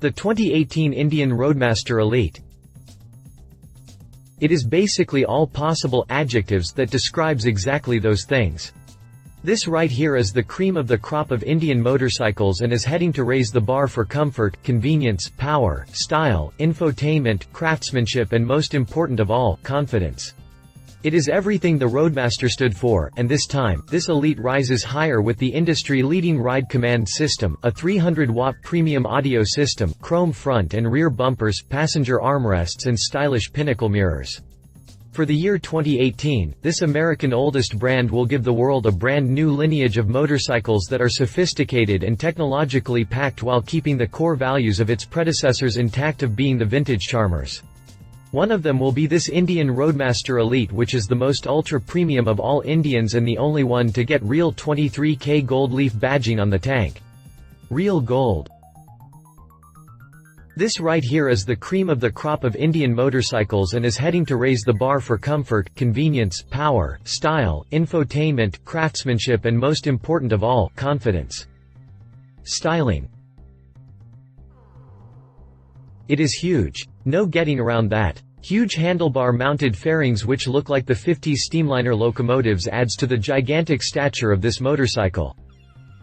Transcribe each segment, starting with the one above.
The 2018 Indian Roadmaster Elite. It is basically all possible adjectives that describes exactly those things. This right here is the cream of the crop of Indian motorcycles and is heading to raise the bar for comfort, convenience, power, style, infotainment, craftsmanship and most important of all, confidence. It is everything the Roadmaster stood for, and this time, this Elite rises higher with the industry-leading ride command system, a 300-watt premium audio system, chrome front and rear bumpers, passenger armrests and stylish pinnacle mirrors. For the year 2018, this American oldest brand will give the world a brand new lineage of motorcycles that are sophisticated and technologically packed while keeping the core values of its predecessors intact of being the vintage charmers. One of them will be this Indian Roadmaster Elite, which is the most ultra-premium of all Indians and the only one to get real 23K gold leaf badging on the tank. Real gold. This right here is the cream of the crop of Indian motorcycles and is heading to raise the bar for comfort, convenience, power, style, infotainment, craftsmanship and most important of all, confidence. Styling. It is huge. No getting around that. Huge handlebar-mounted fairings which look like the 50s steamliner locomotives adds to the gigantic stature of this motorcycle.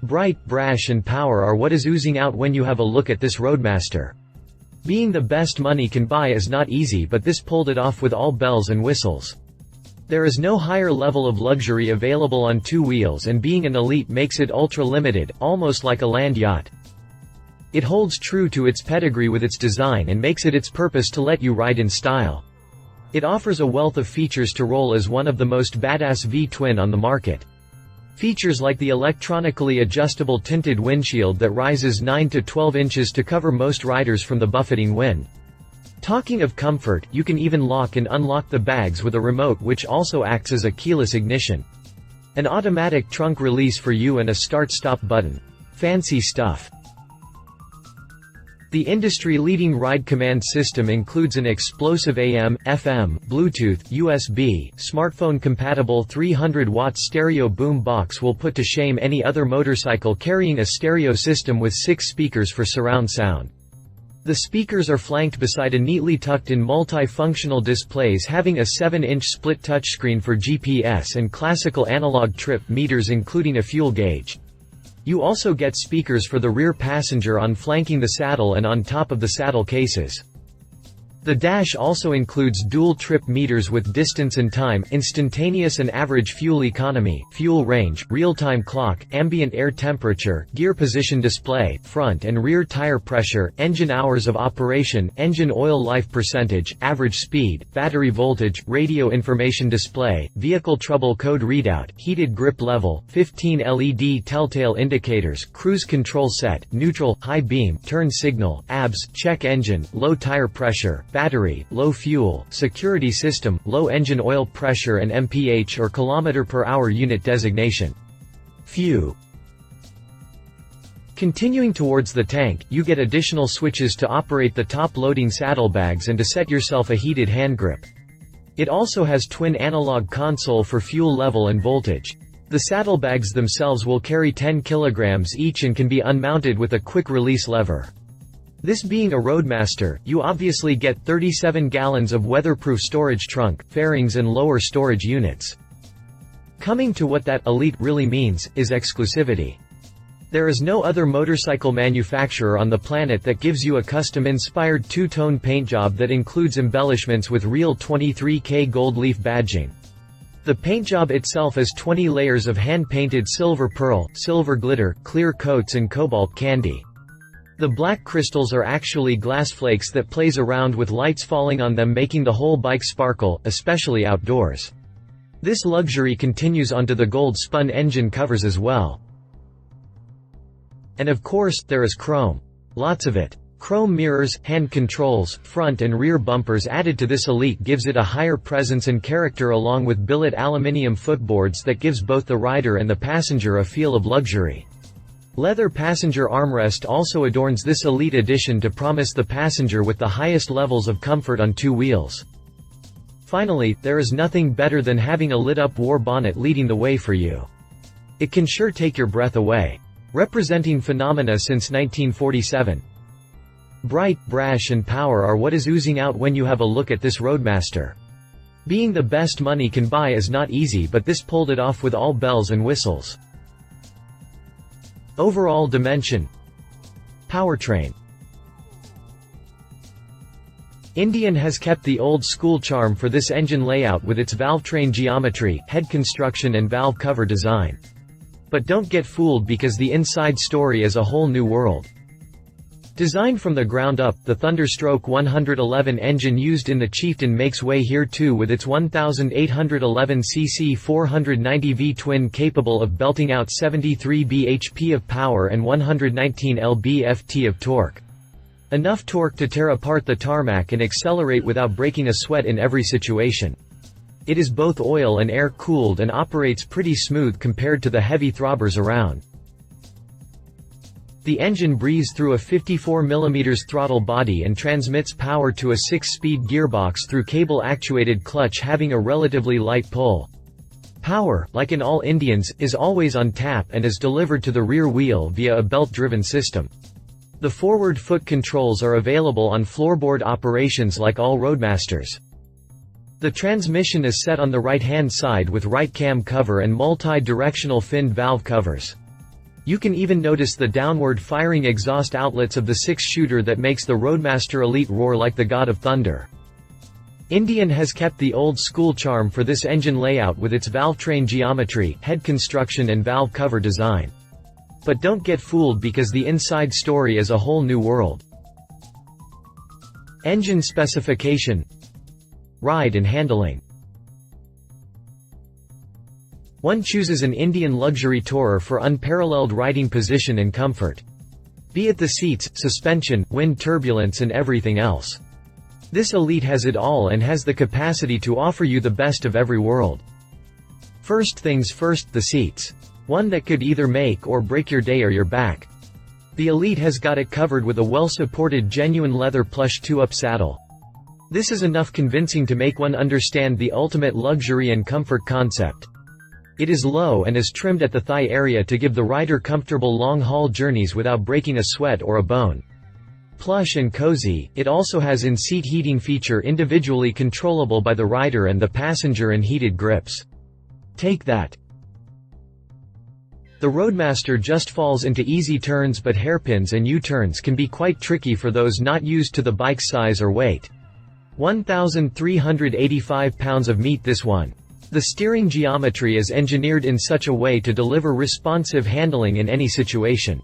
Bright, brash and power are what is oozing out when you have a look at this Roadmaster. Being the best money can buy is not easy, but this pulled it off with all bells and whistles. There is no higher level of luxury available on two wheels, and being an Elite makes it ultra-limited, almost like a land yacht. It holds true to its pedigree with its design and makes it its purpose to let you ride in style. It offers a wealth of features to roll as one of the most badass V-twin on the market. Features like the electronically adjustable tinted windshield that rises 9 to 12 inches to cover most riders from the buffeting wind. Talking of comfort, you can even lock and unlock the bags with a remote which also acts as a keyless ignition. An automatic trunk release for you and a start-stop button. Fancy stuff. The industry-leading ride command system includes an explosive AM, FM, Bluetooth, USB, smartphone-compatible 300-watt stereo boom box will put to shame any other motorcycle carrying a stereo system with 6 speakers for surround sound. The speakers are flanked beside a neatly tucked-in multi-functional displays having a 7-inch split touchscreen for GPS and classical analog trip meters including a fuel gauge. You also get speakers for the rear passenger on flanking the saddle and on top of the saddle cases. The dash also includes dual trip meters with distance and time, instantaneous and average fuel economy, fuel range, real-time clock, ambient air temperature, gear position display, front and rear tire pressure, engine hours of operation, engine oil life percentage, average speed, battery voltage, radio information display, vehicle trouble code readout, heated grip level, 15 LED telltale indicators, cruise control set, neutral, high beam, turn signal, ABS, check engine, low tire pressure, battery, low fuel, security system, low engine oil pressure and mph or kilometer per hour unit designation. Few. Continuing towards the tank, you get additional switches to operate the top loading saddlebags and to set yourself a heated handgrip. It also has twin analog console for fuel level and voltage. The saddlebags themselves will carry 10 kilograms each and can be unmounted with a quick release lever. This being a Roadmaster, you obviously get 37 gallons of weatherproof storage trunk, fairings and lower storage units. Coming to what that Elite really means, is exclusivity. There is no other motorcycle manufacturer on the planet that gives you a custom-inspired two-tone paint job that includes embellishments with real 23K gold leaf badging. The paint job itself is 20 layers of hand-painted silver pearl, silver glitter, clear coats and cobalt candy. The black crystals are actually glass flakes that plays around with lights falling on them, making the whole bike sparkle, especially outdoors. This luxury continues onto the gold spun engine covers as well. And of course, there is chrome. Lots of it. Chrome mirrors, hand controls, front and rear bumpers added to this Elite gives it a higher presence and character, along with billet aluminium footboards that gives both the rider and the passenger a feel of luxury. Leather passenger armrest also adorns this Elite edition to promise the passenger with the highest levels of comfort on two wheels. Finally, there is nothing better than having a lit-up war bonnet leading the way for you. It can sure take your breath away. Representing phenomena since 1947. Bright, brash and power are what is oozing out when you have a look at this Roadmaster. Being the best money can buy is not easy, but this pulled it off with all bells and whistles. Overall dimension. Powertrain. Indian has kept the old school charm for this engine layout with its valve train geometry, head construction and valve cover design. But don't get fooled because the inside story is a whole new world. Designed from the ground up, the Thunderstroke 111 engine used in the Chieftain makes way here too with its 1811cc 490V twin capable of belting out 73 bhp of power and 119 lb-ft of torque. Enough torque to tear apart the tarmac and accelerate without breaking a sweat in every situation. It is both oil and air cooled and operates pretty smooth compared to the heavy throbbers around. The engine breathes through a 54mm throttle body and transmits power to a 6-speed gearbox through cable-actuated clutch having a relatively light pull. Power, like in all Indians, is always on tap and is delivered to the rear wheel via a belt-driven system. The forward foot controls are available on floorboard operations like all Roadmasters. The transmission is set on the right-hand side with right cam cover and multi-directional finned valve covers. You can even notice the downward firing exhaust outlets of the 6-shooter that makes the Roadmaster Elite roar like the God of Thunder. Indian has kept the old school charm for this engine layout with its valve train geometry, head construction and valve cover design. But don't get fooled because the inside story is a whole new world. Engine specification. Ride and handling. One chooses an Indian luxury tourer for unparalleled riding position and comfort. Be it the seats, suspension, wind turbulence and everything else. This Elite has it all and has the capacity to offer you the best of every world. First things first, the seats. One that could either make or break your day or your back. The Elite has got it covered with a well-supported genuine leather plush 2-up saddle. This is enough convincing to make one understand the ultimate luxury and comfort concept. It is low and is trimmed at the thigh area to give the rider comfortable long-haul journeys without breaking a sweat or a bone. Plush and cozy, it also has in-seat heating feature individually controllable by the rider and the passenger and heated grips. Take that. The Roadmaster just falls into easy turns, but hairpins and U-turns can be quite tricky for those not used to the bike's size or weight. 1,385 pounds of meat this one. The steering geometry is engineered in such a way to deliver responsive handling in any situation.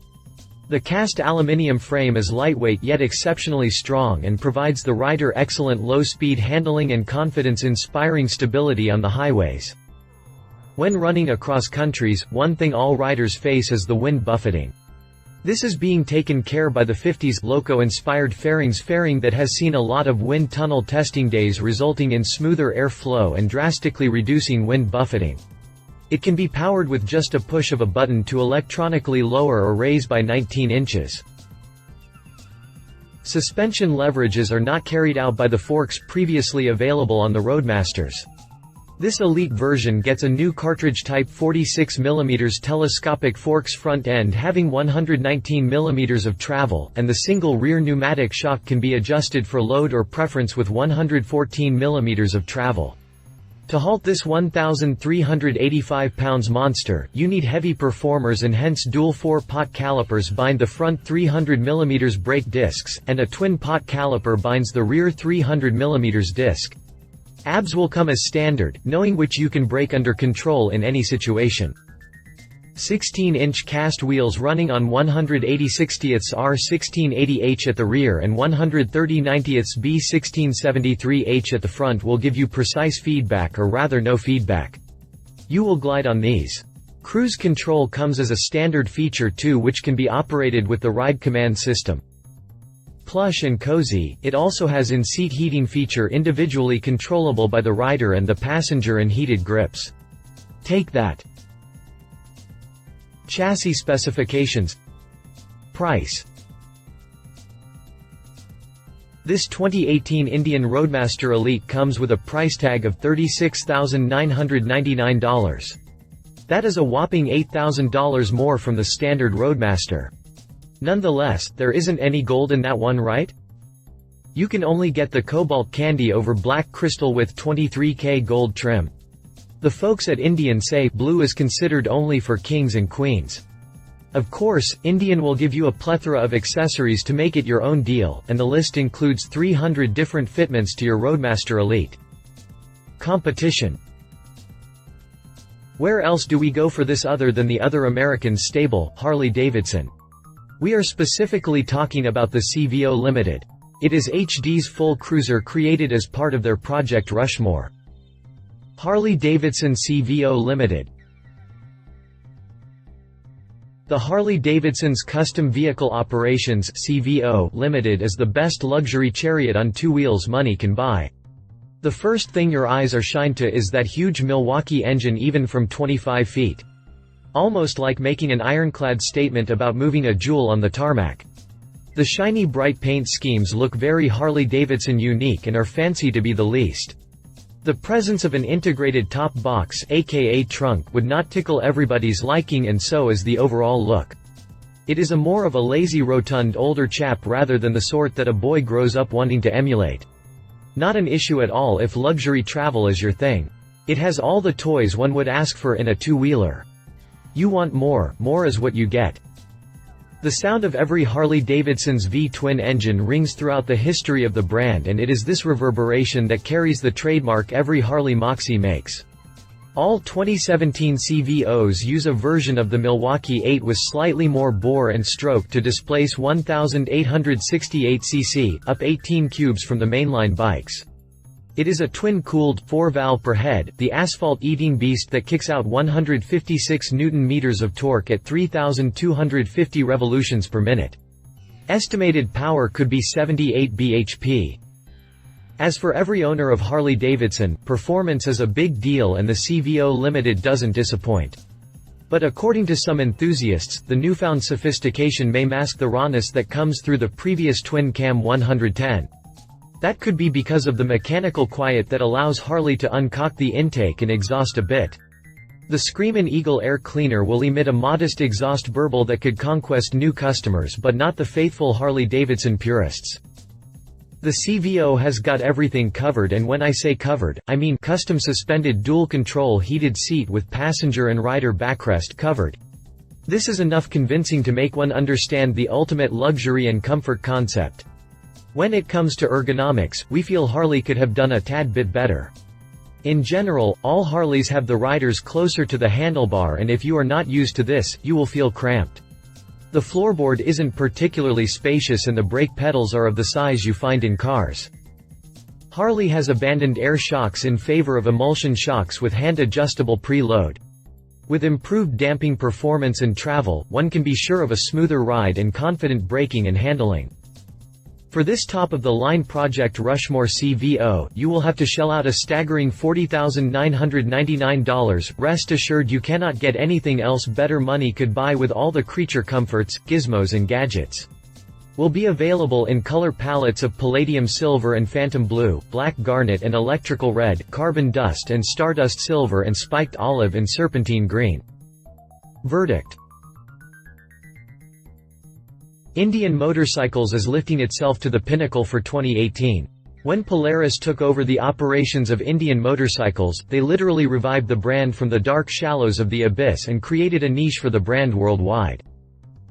The cast aluminium frame is lightweight yet exceptionally strong and provides the rider excellent low-speed handling and confidence-inspiring stability on the highways. When running across countries, one thing all riders face is the wind buffeting. This is being taken care by the 50s loco-inspired fairings fairing that has seen a lot of wind tunnel testing days resulting in smoother airflow and drastically reducing wind buffeting. It can be powered with just a push of a button to electronically lower or raise by 19 inches. Suspension leverages are not carried out by the forks previously available on the Roadmasters. This Elite version gets a new cartridge-type 46mm telescopic forks front end having 119mm of travel, and the single rear pneumatic shock can be adjusted for load or preference with 114mm of travel. To halt this 1,385 pounds monster, you need heavy performers and hence dual 4-pot calipers bind the front 300mm brake discs, and a twin pot caliper binds the rear 300mm disc. ABS will come as standard, knowing which you can brake under control in any situation. 16-inch cast wheels running on 180/60ths R1680H at the rear and 130/90ths B1673H at the front will give you precise feedback, or rather no feedback. You will glide on these. Cruise control comes as a standard feature too, which can be operated with the ride command system. Plush and cozy, it also has in-seat heating feature individually controllable by the rider and the passenger and heated grips. Take that. Chassis specifications. Price. This 2018 Indian Roadmaster Elite comes with a price tag of $36,999. That is a whopping $8,000 more from the standard Roadmaster. Nonetheless, there isn't any gold in that one, right? You can only get the cobalt candy over black crystal with 23K gold trim. The folks at Indian say blue is considered only for kings and queens. Of course, Indian will give you a plethora of accessories to make it your own deal, and the list includes 300 different fitments to your Roadmaster Elite. Competition. Where else do we go for this other than the other American stable, Harley-Davidson? We are specifically talking about the CVO Limited. It is HD's full cruiser created as part of their Project Rushmore. Harley-Davidson CVO Limited. The Harley-Davidson's Custom Vehicle Operations (CVO) Limited is the best luxury chariot on two wheels money can buy. The first thing your eyes are shined to is that huge Milwaukee engine, even from 25 feet. Almost like making an ironclad statement about moving a jewel on the tarmac. The shiny bright paint schemes look very Harley-Davidson unique and are fancy to be the least. The presence of an integrated top box, aka trunk, would not tickle everybody's liking, and so is the overall look. It is a more of a lazy rotund older chap rather than the sort that a boy grows up wanting to emulate. Not an issue at all if luxury travel is your thing. It has all the toys one would ask for in a two-wheeler. You want more is what you get. The sound of every Harley-Davidson's V-twin engine rings throughout the history of the brand, and it is this reverberation that carries the trademark every Harley Moxie makes. All 2017 CVOs use a version of the Milwaukee 8 with slightly more bore and stroke to displace 1,868 cc, up 18 cubes from the mainline bikes. It is a twin-cooled, 4-valve per head, the asphalt-eating beast that kicks out 156 Nm of torque at 3,250 revolutions per minute. Estimated power could be 78 bhp. As for every owner of Harley-Davidson, performance is a big deal, and the CVO Limited doesn't disappoint. But according to some enthusiasts, the newfound sophistication may mask the rawness that comes through the previous twin-cam 110. That could be because of the mechanical quiet that allows Harley to uncock the intake and exhaust a bit. The Screamin' Eagle air cleaner will emit a modest exhaust burble that could conquest new customers, but not the faithful Harley-Davidson purists. The CVO has got everything covered, and when I say covered, I mean custom suspended dual-control heated seat with passenger and rider backrest covered. This is enough convincing to make one understand the ultimate luxury and comfort concept. When it comes to ergonomics, we feel Harley could have done a tad bit better. In general, all Harleys have the riders closer to the handlebar, and if you are not used to this, you will feel cramped. The floorboard isn't particularly spacious, and the brake pedals are of the size you find in cars. Harley has abandoned air shocks in favor of emulsion shocks with hand-adjustable preload. With improved damping performance and travel, one can be sure of a smoother ride and confident braking and handling. For this top-of-the-line Project Rushmore CVO, you will have to shell out a staggering $40,999. Rest assured you cannot get anything else better money could buy, with all the creature comforts, gizmos and gadgets. Will be available in color palettes of palladium silver and phantom blue, black garnet and electrical red, carbon dust and stardust silver, and spiked olive and serpentine green. Verdict. Indian Motorcycles is lifting itself to the pinnacle for 2018. When Polaris took over the operations of Indian Motorcycles, they literally revived the brand from the dark shallows of the abyss and created a niche for the brand worldwide.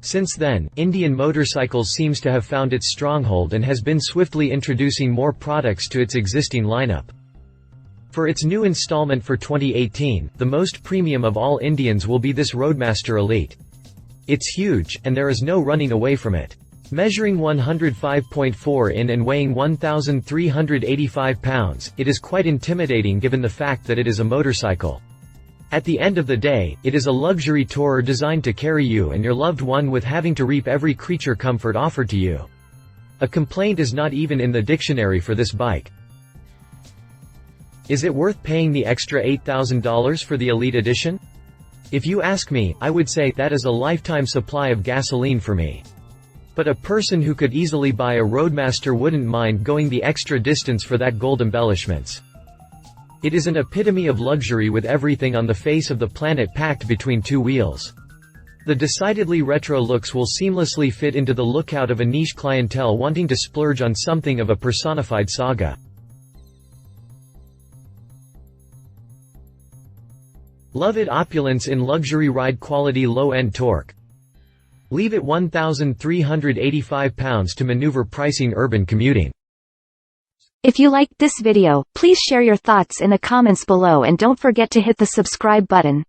Since then, Indian Motorcycles seems to have found its stronghold and has been swiftly introducing more products to its existing lineup. For its new installment for 2018, the most premium of all Indians will be this Roadmaster Elite. It's huge, and there is no running away from it. Measuring 105.4 in and weighing 1,385 pounds, it is quite intimidating given the fact that it is a motorcycle. At the end of the day, it is a luxury tourer designed to carry you and your loved one with having to reap every creature comfort offered to you. A complaint is not even in the dictionary for this bike. Is it worth paying the extra $8,000 for the Elite Edition? If you ask me, I would say that is a lifetime supply of gasoline for me. But a person who could easily buy a Roadmaster wouldn't mind going the extra distance for that gold embellishments. It is an epitome of luxury with everything on the face of the planet packed between two wheels. The decidedly retro looks will seamlessly fit into the lookout of a niche clientele wanting to splurge on something of a personified saga. Love it opulence in luxury ride quality low-end torque. Leave it £1,385 to maneuver pricing urban commuting. If you liked this video, please share your thoughts in the comments below and don't forget to hit the subscribe button.